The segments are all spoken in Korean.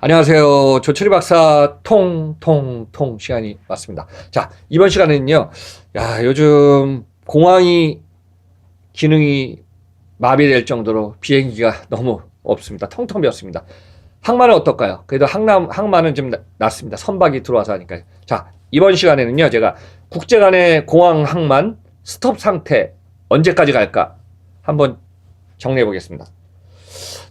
안녕하세요. 조철희 박사 통통통 시간이 왔습니다. 자, 이번 시간에는요. 야, 요즘 공항이 기능이 마비될 정도로 비행기가 너무 없습니다. 텅텅 비었습니다. 항만은 어떨까요? 그래도 항만은 좀 낫습니다. 선박이 들어와서 하니까요. 자, 이번 시간에는요. 제가 국제 간의 공항 항만 스톱 상태 언제까지 갈까? 한번 정리해 보겠습니다.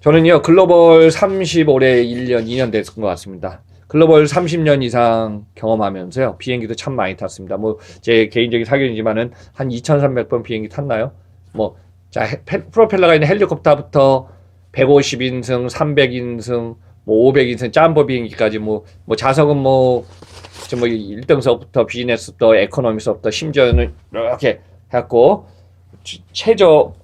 저는요, 글로벌 30 올해 1년, 2년 됐을 것 같습니다. 글로벌 30년 이상 경험하면서요, 비행기도 참 많이 탔습니다. 뭐, 제 개인적인 사견이지만은 한 2,300번 비행기 탔나요? 뭐, 자, 프로펠러가 있는 헬리콥터부터 150인승, 300인승, 뭐, 500인승, 짬보 비행기까지 자석은 뭐 1등석부터 비즈니스부터 에코노미서부터 심지어는 이렇게 해갖고, 최저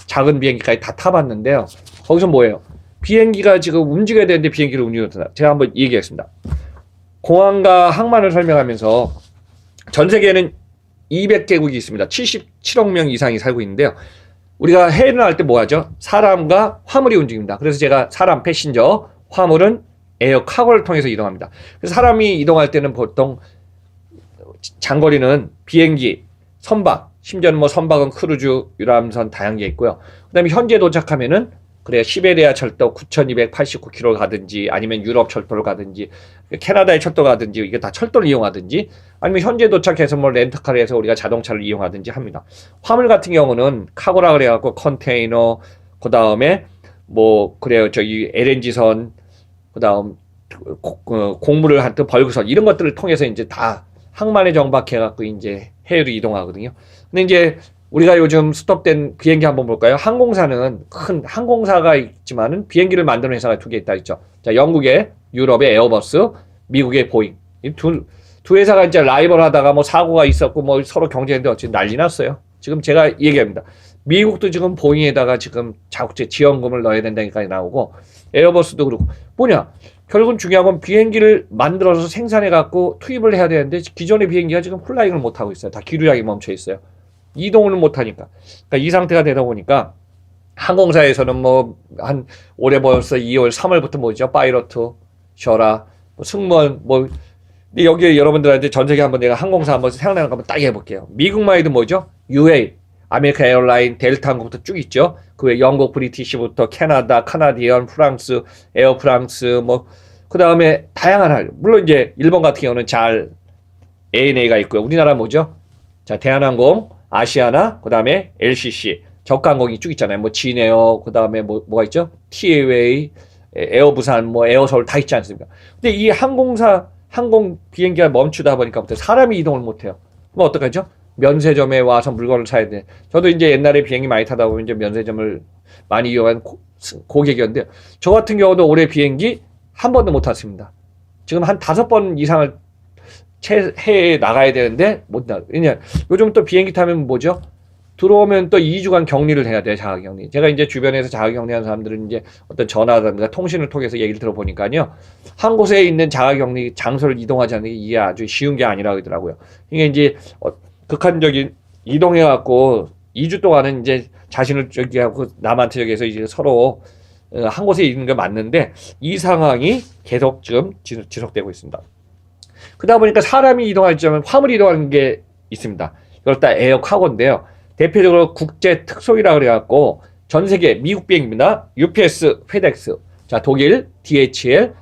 작은 비행기까지 다 타봤는데요. 거기서 뭐예요? 비행기가 지금 움직여야 되는데 비행기를 움직여야 제가 한번 얘기하겠습니다. 공항과 항만을 설명하면서 전 세계에는 200개국이 있습니다. 77억 명 이상이 살고 있는데요. 우리가 해외를 날 때 뭐 하죠? 사람과 화물이 움직입니다. 그래서 제가 사람 패신저, 화물은 에어 카고를 통해서 이동합니다. 그래서 사람이 이동할 때는 보통 장거리는 비행기, 선박, 심지어는 뭐 선박은 크루즈, 유람선 다양한 게 있고요. 그 다음에 현지에 도착하면은 그래 시베리아 철도 9,289km 가든지 아니면 유럽 철도를 가든지 캐나다의 철도 가든지 이게 다 철도를 이용하든지 아니면 현지에 도착해서 뭐 렌터카를 해서 우리가 자동차를 이용하든지 합니다. 화물 같은 경우는 카고라 그래갖고 컨테이너 그 다음에 뭐 그래요 저기 LNG선 그 다음 곡물을 한뜻 벌그선 이런 것들을 통해서 이제 다 항만에 정박해갖고 이제 해외로 이동하거든요. 근데 이제 우리가 요즘 스톱된 비행기 한번 볼까요? 항공사는 큰 항공사가 있지만은 비행기를 만드는 회사가 두 개 있다 있죠. 자, 영국의 유럽의 에어버스, 미국의 보잉. 이 두 회사가 이제 라이벌 하다가 뭐 사고가 있었고 뭐 서로 경쟁했는데 어찌 난리 났어요. 지금 제가 얘기합니다. 미국도 지금 보잉에다가 지금 자국제 지원금을 넣어야 된다니까 나오고 에어버스도 그렇고 뭐냐? 결국은 중요한 건 비행기를 만들어서 생산해 갖고 투입을 해야 되는데 기존의 비행기가 지금 플라잉을 못 하고 있어요. 다 기류량이 멈춰 있어요. 이동을 못하니까. 그러니까 이 상태가 되다 보니까 항공사에서는 뭐 한 올해 벌써 2월, 3월부터 뭐죠? 파이러트, 셔라, 뭐 승무원, 뭐 근데 여기에 여러분들한테 전 세계 한번 내가 항공사 한번 생각나는 거 한번 딱 해볼게요. 미국만 해도 뭐죠? UA, 아메리카 에어라인, 델타 항공부터 쭉 있죠. 그 외 영국 브리티시부터 캐나다, 카나디언, 프랑스, 에어 프랑스, 뭐 그 다음에 다양한 물론 이제 일본 같은 경우는 잘 ANA가 있고요. 우리나라 뭐죠? 자, 대한항공, 아시아나, 그 다음에 LCC, 저가항공이 쭉 있잖아요. 뭐, 진에어, 그 다음에 뭐가 있죠? TAA, 에어부산, 뭐, 에어서울 다 있지 않습니까? 근데 이 항공 비행기가 멈추다 보니까부터 사람이 이동을 못해요. 그럼 어떡하죠? 면세점에 와서 물건을 사야 돼. 저도 이제 옛날에 비행기 많이 타다 보면 이제 면세점을 많이 이용한 고객이었는데, 저 같은 경우도 올해 비행기 한 번도 못 탔습니다. 지금 한 5번 이상을 해외에 나가야 되는데 못 나. 왜냐 요즘 또 비행기 타면 뭐죠? 들어오면 또 2주간 격리를 해야 돼요. 자가격리. 제가 이제 주변에서 자가격리하는 사람들은 이제 어떤 전화라든가 통신을 통해서 얘기를 들어보니까요. 한 곳에 있는 자가격리 장소를 이동하지 않는 게 이게 아주 쉬운 게 아니라고 하더라고요. 이게 이제 극한적인 이동해갖고 2주 동안은 이제 자신을 저기 하고 남한테 저기해서 이제 서로 한 곳에 있는 게 맞는데 이 상황이 계속 지금 지속되고 있습니다. 그러다 보니까 사람이 이동할 점은 화물이 이동하는 게 있습니다. 이걸 다 에어 카고인데요. 대표적으로 국제 특송이라고 그래갖고 전 세계 미국 비행기입니다. UPS, 페덱스, 자 독일 DHL,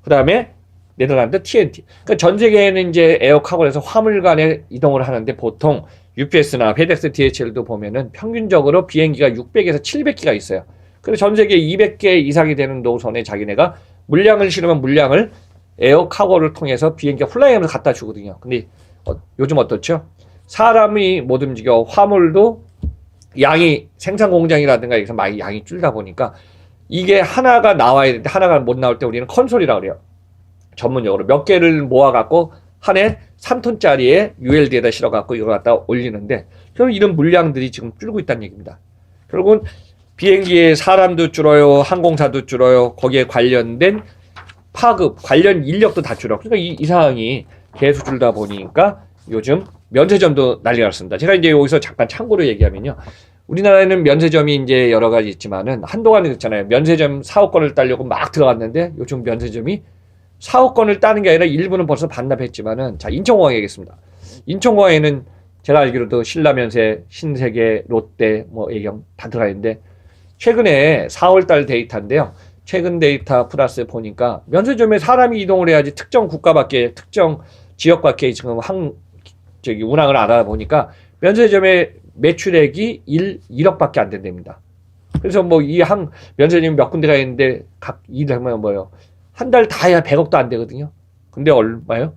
그 다음에 네덜란드 TNT. 그러니까 전 세계에는 이제 에어 카고에서 화물 간에 이동을 하는데 보통 UPS나 페덱스, DHL도 보면은 평균적으로 비행기가 600에서 700기가 있어요. 그래서 전 세계 200개 이상이 되는 노선에 자기네가 물량을 실으면 물량을 에어 카고를 통해서 비행기가 플라이하면서 갖다 주거든요. 근데 요즘 어떻죠? 사람이 못 움직여 화물도 양이 생산 공장이라든가 여기서 많이 양이 줄다 보니까 이게 하나가 나와야 되는데 하나가 못 나올 때 우리는 컨솔이라고 그래요. 전문용어로 몇 개를 모아갖고 한 해 3톤짜리에 ULD에다 실어갖고 이걸 갖다 올리는데 결국 이런 물량들이 지금 줄고 있다는 얘기입니다. 결국은 비행기에 사람도 줄어요, 항공사도 줄어요, 거기에 관련된 파급, 관련 인력도 다 줄어. 그러니까 이 상황이 계속 줄다 보니까 요즘 면세점도 난리가 났습니다. 제가 이제 여기서 잠깐 참고로 얘기하면요. 우리나라에는 면세점이 이제 여러 가지 있지만은 한동안은 있잖아요. 면세점 사업권을 따려고 막 들어갔는데 요즘 면세점이 4억 건을 따는 게 아니라 일부는 벌써 반납했지만은, 자, 인천공항 얘기겠습니다. 인천공항에는 제가 알기로도 신라면세, 신세계, 롯데, 뭐 애경 다 들어가 있는데, 최근에 4월달 데이터인데요. 최근 데이터 플러스 보니까 면세점에 사람이 이동을 해야지 특정 국가밖에, 특정 지역밖에 지금 운항을 안 하다 보니까 면세점의 매출액이 1억밖에 안 된답니다. 그래서 뭐 면세점이 몇 군데가 있는데 각 일을 하면 뭐예요? 한 달 다 해야 100억도 안 되거든요. 근데 얼마요?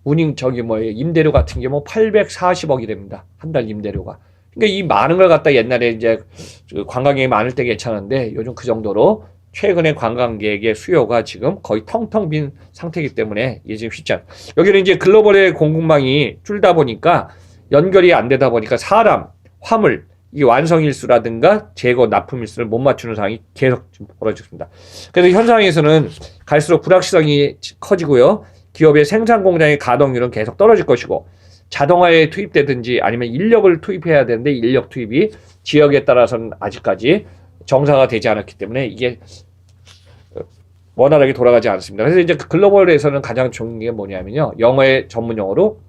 임대료 같은 게 뭐 840억이 됩니다. 한 달 임대료가. 그러니까 이 많은 걸 갖다 옛날에 이제 관광객이 많을 때 괜찮은데 요즘 그 정도로 최근에 관광객의 수요가 지금 거의 텅텅 빈 상태이기 때문에 이게 지금 쉽지 않아요. 여기는 이제 글로벌의 공급망이 줄다 보니까 연결이 안 되다 보니까 사람, 화물, 이 완성일수라든가 재고 납품일수를 못 맞추는 상황이 계속 지금 벌어지고 있습니다. 그래서 현 상황에서는 갈수록 불확실성이 커지고요. 기업의 생산 공장의 가동률은 계속 떨어질 것이고 자동화에 투입되든지 아니면 인력을 투입해야 되는데 인력 투입이 지역에 따라서는 아직까지 정상화 되지 않았기 때문에 이게 원활하게 돌아가지 않습니다. 그래서 이제 글로벌에서는 가장 중요한 게 뭐냐면요. 영어의 전문 용어로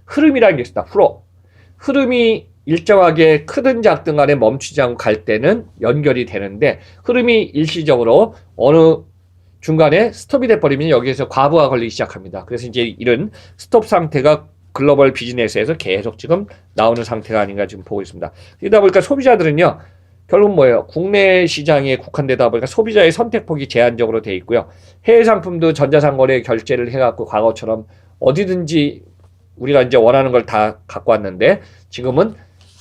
흐름이라는 게 있습니다. 플로우. 흐름이 일정하게 크든 작든 간에 멈추지 않고 갈 때는 연결이 되는데 흐름이 일시적으로 어느 중간에 스톱이 돼버리면 여기에서 과부하 걸리기 시작합니다. 그래서 이제 이런 스톱 상태가 글로벌 비즈니스에서 계속 지금 나오는 상태가 아닌가 지금 보고 있습니다. 그러다 보니까 소비자들은요. 결국 뭐예요? 국내 시장에 국한되다 보니까 소비자의 선택폭이 제한적으로 돼 있고요. 해외 상품도 전자상거래 결제를 해갖고 과거처럼 어디든지 우리가 이제 원하는 걸 다 갖고 왔는데 지금은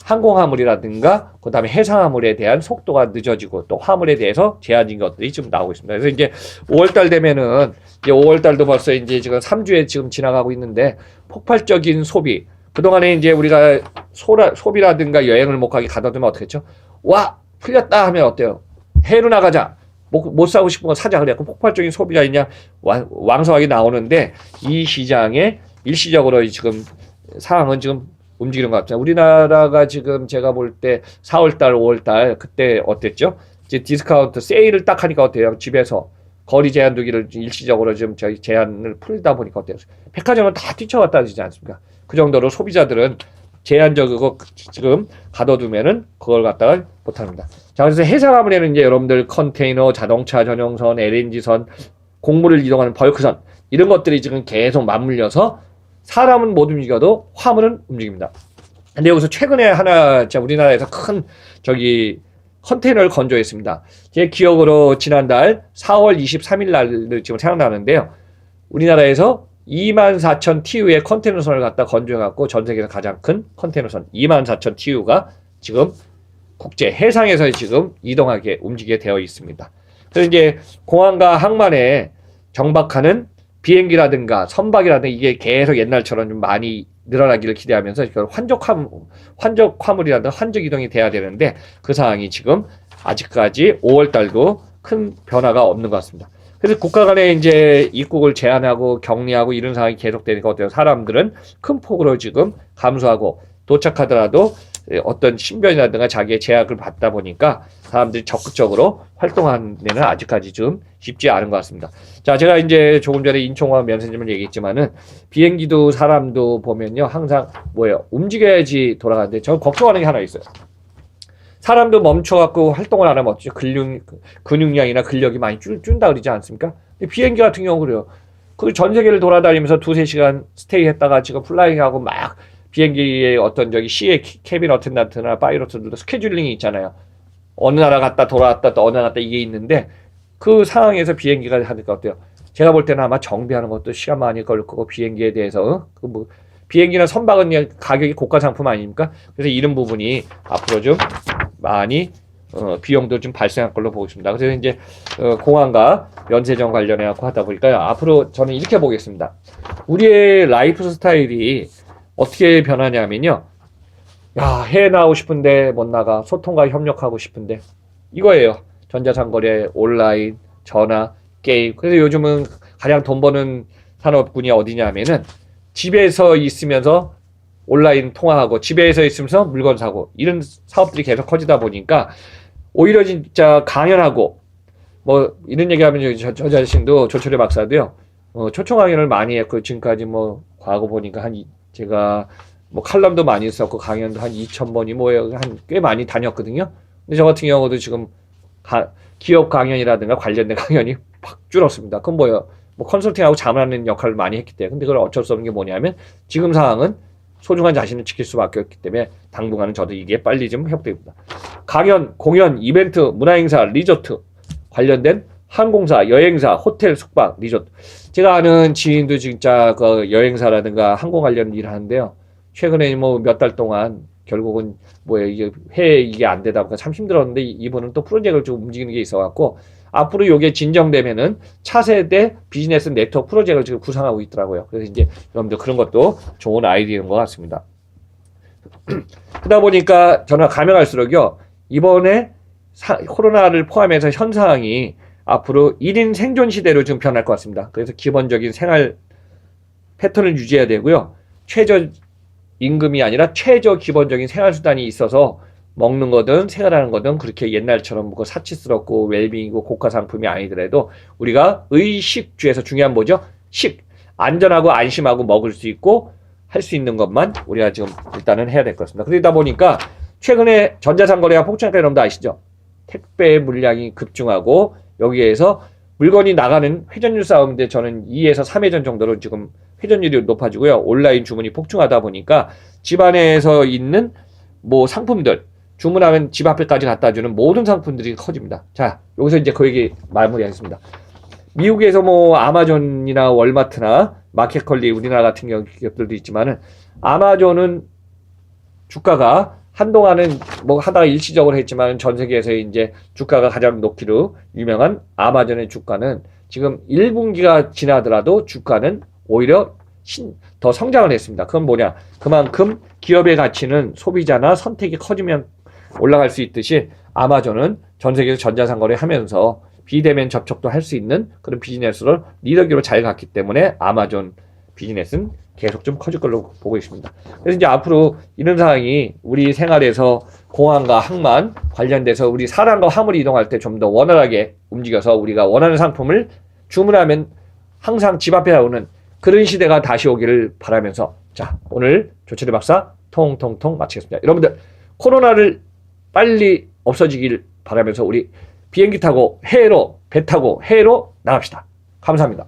항공화물이라든가 그 다음에 해상화물에 대한 속도가 늦어지고 또 화물에 대해서 제한적인 것들이 지금 나오고 있습니다. 그래서 이제 5월달 되면은 이제 5월달도 벌써 이제 지금 3주에 지금 지나가고 있는데 폭발적인 소비. 그동안에 이제 우리가 소비라든가 여행을 못 가게 가둬두면 어떻겠죠? 와, 풀렸다 하면 어때요? 해외로 나가자. 못 사고 싶은 거 사자. 그래갖고 폭발적인 소비가 있냐 왕성하게 나오는데 이 시장에 일시적으로 지금 상황은 지금 움직이는 것 같아요. 우리나라가 지금 제가 볼 때 4월달, 5월달 그때 어땠죠? 이제 디스카운트 세일을 딱 하니까 어때요? 집에서 거리 제한 두기를 일시적으로 좀 저희 제한을 풀다 보니까 어때요? 백화점은 다 뛰쳐갔다지 않습니까? 그 정도로 소비자들은 제한적이고 지금 가둬두면은 그걸 갖다가 못합니다. 자, 그래서 해상화물에는 이제 여러분들 컨테이너, 자동차 전용선, LNG선, 곡물을 이동하는 벌크선 이런 것들이 지금 계속 맞물려서 사람은 못 움직여도 화물은 움직입니다. 근데 여기서 최근에 하나 우리나라에서 큰 컨테이너를 건조했습니다. 제 기억으로 지난달 4월 23일 날을 지금 생각나는데요. 우리나라에서 24,000 TU의 컨테이너선을 갖다 건조해갖고 전 세계에서 가장 큰 컨테이너선 24,000 TU가 지금 국제 해상에서 지금 이동하게 움직이게 되어 있습니다. 그래서 이제 공항과 항만에 정박하는 비행기라든가 선박이라든가 이게 계속 옛날처럼 좀 많이 늘어나기를 기대하면서 환적 화물이라든가 환적 이동이 돼야 되는데 그 상황이 지금 아직까지 5월 달도 큰 변화가 없는 것 같습니다. 그래서 국가 간에 이제 입국을 제한하고 격리하고 이런 상황이 계속되니까 어때요? 사람들은 큰 폭으로 지금 감소하고 도착하더라도 어떤 신변이라든가 자기의 제약을 받다 보니까 사람들이 적극적으로 활동하는 데는 아직까지 좀 쉽지 않은 것 같습니다. 자, 제가 이제 조금 전에 인천공항 면세점을 얘기했지만은 비행기도 사람도 보면요. 항상 움직여야지 돌아가는데 저는 걱정하는 게 하나 있어요. 사람도 멈춰갖고 활동을 안 하면 어쩌죠? 근육량이나 근력이 많이 준다 그러지 않습니까? 비행기 같은 경우 그래요. 그 전 세계를 돌아다니면서 2-3시간 스테이 했다가 지금 플라잉하고 막 비행기의 어떤 C의 캐빈 어텐던트나 파이러트들도 스케줄링이 있잖아요. 어느 나라 갔다 돌아왔다 또 어느 나라 갔다 이게 있는데 그 상황에서 비행기가 하니까 어때요? 제가 볼 때는 아마 정비하는 것도 시간 많이 걸릴 거고 비행기에 대해서 비행기나 선박은 가격이 고가 상품 아닙니까? 그래서 이런 부분이 앞으로 좀 많이 비용도 좀 발생할 걸로 보고 있습니다. 그래서 이제 공항과 면세점 관련해 갖고 하다 보니까 앞으로 저는 이렇게 보겠습니다. 우리의 라이프 스타일이 어떻게 변하냐면요. 야, 해외 나오고 싶은데 못 나가. 소통과 협력하고 싶은데. 이거예요. 전자상거래, 온라인, 전화, 게임. 그래서 요즘은 가장 돈 버는 산업군이 어디냐면은 집에서 있으면서 온라인 통화하고 집에서 있으면서 물건 사고 이런 사업들이 계속 커지다 보니까 오히려 진짜 강연하고 이런 얘기하면 저 자신도 조철의 박사도요. 초청 강연을 많이 했고, 지금까지 뭐, 과거 보니까 제가 뭐 칼럼도 많이 썼고, 강연도 한 2,000번이 뭐예요. 한 꽤 많이 다녔거든요. 근데 저 같은 경우도 지금 기업 강연이라든가 관련된 강연이 확 줄었습니다. 그건 뭐예요? 뭐 컨설팅하고 자문하는 역할을 많이 했기 때문에. 근데 그걸 어쩔 수 없는 게 뭐냐면, 지금 상황은 소중한 자신을 지킬 수밖에 없기 때문에 당분간은 저도 이게 빨리 좀 회복됩니다. 강연, 공연, 이벤트, 문화행사, 리조트 관련된 항공사, 여행사, 호텔, 숙박, 리조트. 제가 아는 지인도 진짜 그 여행사라든가 항공 관련 일을 하는데요. 최근에 뭐 몇 달 동안 결국은 뭐예요, 이게 회에 이게 안 되다 보니까 참 힘들었는데 이분은 또 프로젝트를 좀 움직이는 게 있어갖고 앞으로 이게 진정되면은 차세대 비즈니스 네트워크 프로젝트를 지금 구상하고 있더라고요. 그래서 이제 여러분들 그런 것도 좋은 아이디어인 것 같습니다. 그러다 보니까 저는 가면 갈수록요, 이번에 코로나를 포함해서 현상이 앞으로 1인 생존 시대로 좀 변할 것 같습니다. 그래서 기본적인 생활 패턴을 유지해야 되고요. 최저 임금이 아니라 최저 기본적인 생활 수단이 있어서 먹는 거든 생활하는 거든 그렇게 옛날처럼 뭐 사치스럽고 웰빙이고 고가 상품이 아니더라도 우리가 의식주에서 중요한 뭐죠? 안전하고 안심하고 먹을 수 있고 할 수 있는 것만 우리가 지금 일단은 해야 될 것 같습니다. 그러다 보니까 최근에 전자상거래가 폭증했다 여러분들 아시죠? 택배 물량이 급증하고 여기에서 물건이 나가는 회전율 싸움인데 저는 2에서 3회전 정도로 지금 회전율이 높아지고요. 온라인 주문이 폭증하다 보니까 집 안에서 있는 뭐 상품들 주문하면 집 앞에까지 갖다 주는 모든 상품들이 커집니다. 자, 여기서 이제 그 얘기 마무리하겠습니다. 미국에서 뭐 아마존이나 월마트나 마켓컬리 우리나라 같은 기업들도 있지만은 아마존은 주가가 한동안은 뭐 하다가 일시적으로 했지만 전 세계에서 이제 주가가 가장 높기로 유명한 아마존의 주가는 지금 1분기가 지나더라도 주가는 오히려 더 성장을 했습니다. 그건 뭐냐? 그만큼 기업의 가치는 소비자나 선택이 커지면 올라갈 수 있듯이 아마존은 전 세계에서 전자상거래 하면서 비대면 접촉도 할 수 있는 그런 비즈니스를 리더기로 잘 갔기 때문에 아마존 비즈니스는 계속 좀 커질 걸로 보고 있습니다. 그래서 이제 앞으로 이런 상황이 우리 생활에서 공항과 항만 관련돼서 우리 사람과 화물이 이동할 때 좀 더 원활하게 움직여서 우리가 원하는 상품을 주문하면 항상 집 앞에 나오는 그런 시대가 다시 오기를 바라면서 자, 오늘 조철희 박사 통통통 마치겠습니다. 여러분들 코로나를 빨리 없어지길 바라면서 우리 비행기 타고 해외로 배 타고 해외로 나갑시다. 감사합니다.